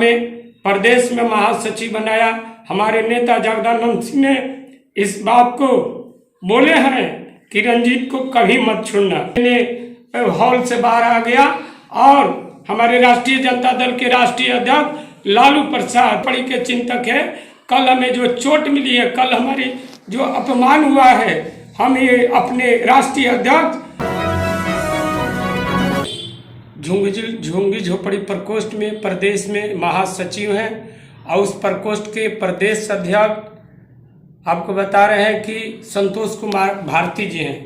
हमें प्रदेश में महासचिव बनाया। हमारे नेता जगदानंद सिंह ने इस बात को बोले हैं कि रंजीत को कभी मत छोड़ना। मैंने हॉल से बाहर आ गया और हमारे राष्ट्रीय जनता दल के राष्ट्रीय अध्यक्ष लालू प्रसाद बड़ी के चिंतक है। कल हमें जो चोट मिली है, कल हमारी जो अपमान हुआ है, हम ये अपने राष्ट्रीय अध्यक्ष झुंगी झोपड़ी प्रकोष्ठ में प्रदेश में महासचिव हैं और उस प्रकोष्ठ के प्रदेश अध्यक्ष आपको बता रहे हैं कि संतोष कुमार भारती जी हैं।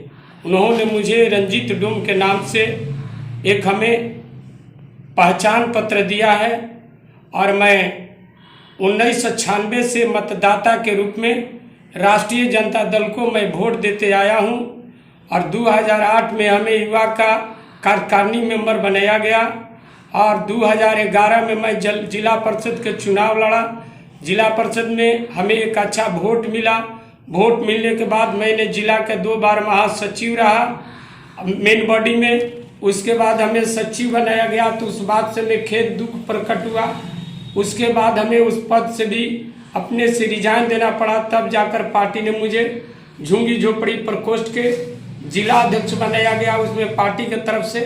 उन्होंने मुझे रंजीत डोम के नाम से एक हमें पहचान पत्र दिया है और मैं 1996 से मतदाता के रूप में राष्ट्रीय जनता दल को मैं वोट देते आया हूं और 2008 में हमें युवा का कार्यकारिणी मेंबर बनाया गया और 2011 में मैं जिला परिषद के चुनाव लड़ा। जिला परिषद में हमें एक अच्छा वोट मिला। वोट मिलने के बाद मैंने जिला के 2 बार महासचिव रहा मेन बॉडी में। उसके बाद हमें सचिव बनाया गया तो उस बात से मैं खेद दुख प्रकट हुआ। उसके बाद हमें उस पद से भी अपने से रिजाइन देना पड़ा। तब जाकर पार्टी ने मुझे झुंगी झोपड़ी प्रकोष्ठ के जिला अध्यक्ष बनाया गया। उसमें पार्टी की तरफ से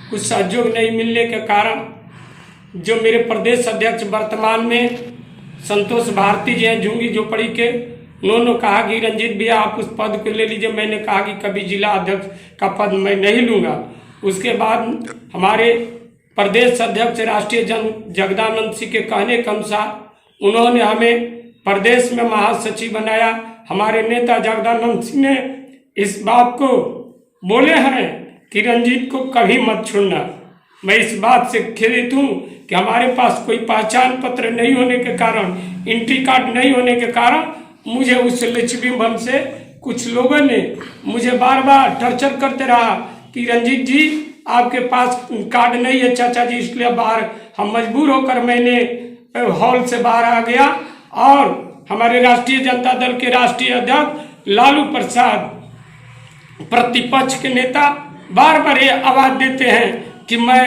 कुछ सहयोग नहीं मिलने के कारण जो मेरे प्रदेश अध्यक्ष वर्तमान में संतोष भारती जी हैं झुंगी झोपड़ी के, उन्होंने कहा कि रंजीत भैया आप उस पद को ले लीजिए। मैंने कहा कि कभी जिला अध्यक्ष का पद मैं नहीं लूँगा। उसके बाद हमारे प्रदेश अध्यक्ष राष्ट्रीय जगदानंद सिंह के कहने के अनुसार उन्होंने हमें प्रदेश में महासचिव बनाया। हमारे नेता जगदानंद सिंह ने इस बात को बोले हैं कि रंजीत को कभी मत छोड़ना। मैं इस बात से खेदित हूँ कि हमारे पास कोई पहचान पत्र नहीं होने के कारण, एंट्री कार्ड नहीं होने के कारण मुझे उस लिच्छवी भवन से कुछ लोगों ने मुझे बार बार टॉर्चर करते रहा कि रंजीत जी आपके पास कार्ड नहीं है चाचा जी, इसलिए बाहर हम मजबूर होकर मैंने हॉल से बाहर आ गया और हमारे राष्ट्रीय जनता दल के राष्ट्रीय अध्यक्ष लालू प्रसाद प्रतिपक्ष के नेता बार बार ये आवाज देते हैं कि मैं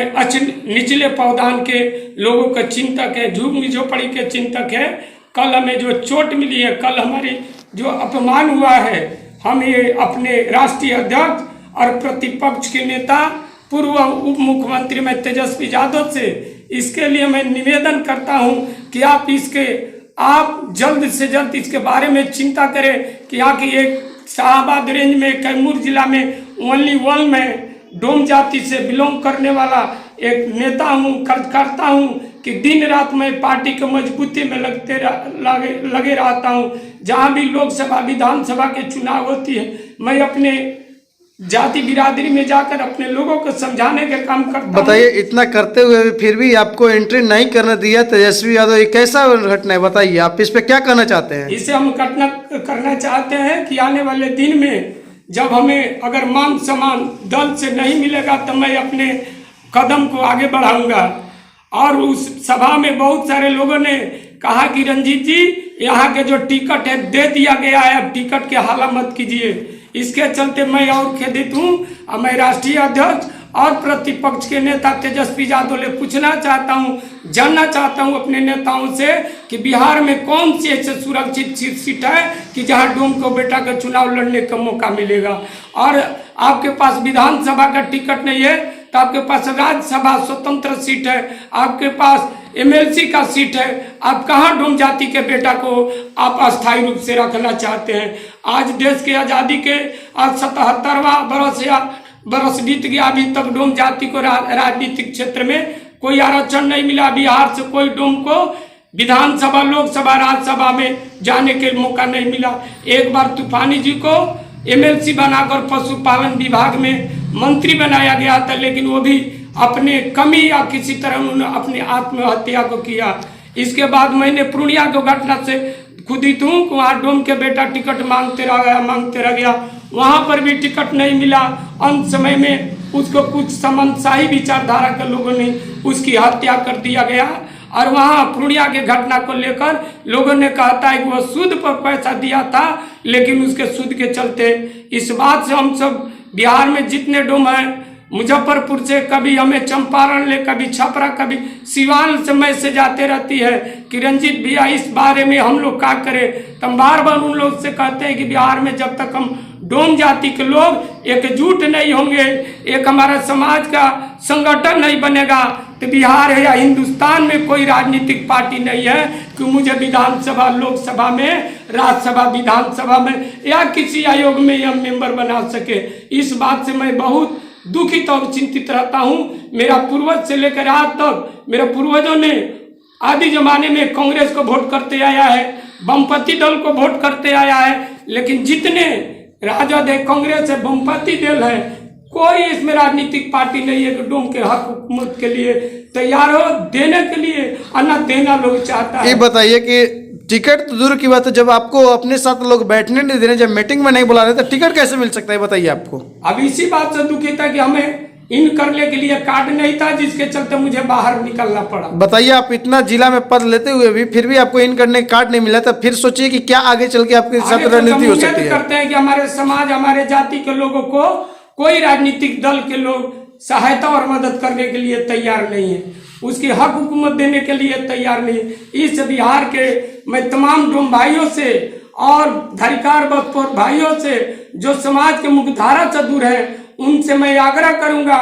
निचले पावदान के लोगों का चिंतक है, झुंगी झोपड़ी के चिंतक है। कल हमें जो चोट मिली है, कल हमारी जो अपमान हुआ है, हम ये अपने राष्ट्रीय अध्यक्ष और प्रतिपक्ष के नेता पूर्व उप मुख्यमंत्री में तेजस्वी यादव से इसके लिए मैं निवेदन करता हूं कि आप जल्द से जल्द इसके बारे में चिंता करें कि यहाँ की एक शाहबाद रेंज में कैमूर जिला में ओनली वन में डोम जाति से बिलोंग करने वाला एक नेता हूँ, कार्यकर्ता हूँ कि दिन रात मैं पार्टी के मजबूती में लगे रहता हूँ। जहाँ भी लोकसभा विधानसभा के चुनाव होती है मैं अपने जाति बिरादरी में जाकर अपने लोगों को समझाने का काम करता हूं। बताइए, इतना करते हुए फिर भी आपको एंट्री नहीं करने दिया तेजस्वी यादव, ये कैसा घटना है? बताइए, आप इस पे क्या कहना चाहते हैं? इसे हम घटना करना चाहते हैं कि आने वाले दिन में जब हमें अगर मान सम्मान दल से नहीं मिलेगा तो मैं अपने कदम को आगे बढ़ाऊंगा। और उस सभा में बहुत सारे लोगों ने कहा कि रंजीत जी यहाँ के जो टिकट है दे दिया गया है, अब टिकट के हाला मत कीजिए। इसके चलते मैं और खेदित हूँ और मैं राष्ट्रीय अध्यक्ष और प्रतिपक्ष के नेता तेजस्वी यादव से पूछना चाहता हूँ, जानना चाहता हूँ अपने नेताओं से कि बिहार में कौन सी ऐसे सुरक्षित सीट है कि जहाँ डोम को बेटा का चुनाव लड़ने का मौका मिलेगा। और आपके पास विधानसभा का टिकट नहीं है तो आपके पास राज्यसभा स्वतंत्र सीट है, आपके पास एमएलसी का सीट है। आप कहाँ डोम जाति के बेटा को आप अस्थायी रूप से रखना चाहते हैं? आज देश की आज़ादी के आज 77वां बरस बीत गया, अभी तक डोम जाति को राजनीतिक क्षेत्र में कोई आरक्षण नहीं मिला। बिहार से कोई डोम को विधानसभा, लोकसभा, राज्यसभा में जाने के मौका नहीं मिला। एक बार तूफानी जी को एमएलसी बनाकर पशुपालन विभाग में मंत्री बनाया गया था, लेकिन वो भी अपने कमी या किसी तरह उन्होंने अपनी आत्महत्या को किया। इसके बाद मैंने पूर्णिया को घटना से खुदित हूँ, वहाँ डोम के बेटा टिकट मांगते रह गया, वहाँ पर भी टिकट नहीं मिला। अंत समय में उसको कुछ समन्वयी विचारधारा के लोगों ने उसकी हत्या कर दिया गया। और वहाँ पूर्णिया के घटना को लेकर लोगों ने कहता है कि वो सूद पर पैसा दिया था, लेकिन उसके सूद के चलते इस बात से हम सब बिहार में जितने डोम हैं मुजफ्फरपुर से, कभी हमें चंपारण ले, कभी छपरा, कभी सिवान से मैसेज आते रहती है कि रंजीत भैया इस बारे में हम लोग क्या करें। तो हम बार बार उन लोग से कहते हैं कि बिहार में जब तक हम डोम जाति के लोग एकजुट नहीं होंगे, एक हमारा समाज का संगठन नहीं बनेगा, तो बिहार है या हिंदुस्तान में कोई राजनीतिक पार्टी नहीं है कि मुझे विधानसभा, लोकसभा में, राज्यसभा, विधानसभा में या किसी आयोग में यह मेंबर बना सके। इस बात से मैं बहुत दुखित और चिंतित रहता हूँ। मेरा पूर्वज से लेकर आज तक मेरे पूर्वजों ने आदि जमाने में कांग्रेस को वोट करते आया है, वामपंथी दल को वोट करते आया है, लेकिन जितने राजद है, कांग्रेस है, वामपंथी दल है, कोई इसमें राजनीतिक पार्टी नहीं है कि डोम के हक हुकूमत के लिए तैयार हो देने के लिए, और न देना लोग चाहता है। ये बताइए कि टिकट तो दूर की बात है, जब आपको अपने साथ लोग बैठने नहीं दे रहे, जब मीटिंग में नहीं बुला रहे, तो टिकट कैसे मिल सकता है बताइए आपको। अब इसी बात से दुखी था कि हमें इन करने के लिए कार्ड नहीं था, जिसके चलते मुझे बाहर निकलना पड़ा। बताइए, आप इतना जिला में पद लेते हुए भी फिर भी आपको इन करने का कार्ड नहीं मिला, तो फिर सोचिए कि क्या आगे चल के आपके साथ रणनीति हो सकती है। करते हैं कि हमारे समाज, हमारे जाति के लोगों को कोई राजनीतिक दल के लोग सहायता और मदद करने के लिए तैयार नहीं है, उसकी हक हुकूमत देने के लिए तैयार नहीं है। इस बिहार के मैं तमाम डोम भाइयों से और धारिकार बख्तौर भाइयों से जो समाज के मुख्यधारा से दूर है, उनसे मैं आग्रह करूंगा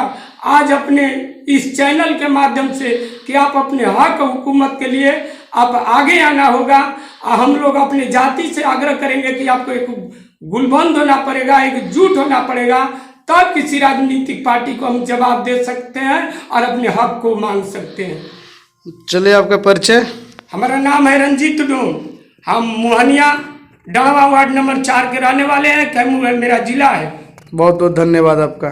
आज अपने इस चैनल के माध्यम से कि आप अपने हक हुकूमत के लिए आप आगे आना होगा। हम लोग अपने जाति से आग्रह करेंगे कि आपको एक गुलबंद होना पड़ेगा, एकजुट होना पड़ेगा, तब किसी राजनीतिक पार्टी को हम जवाब दे सकते हैं और अपने हक को मांग सकते हैं। चलिए, आपका परिचय। हमारा नाम है रंजीत डोम, हम मोहनिया डावा वार्ड नंबर 4 के रहने वाले हैं, कैमूर मेरा जिला है। बहुत बहुत धन्यवाद आपका।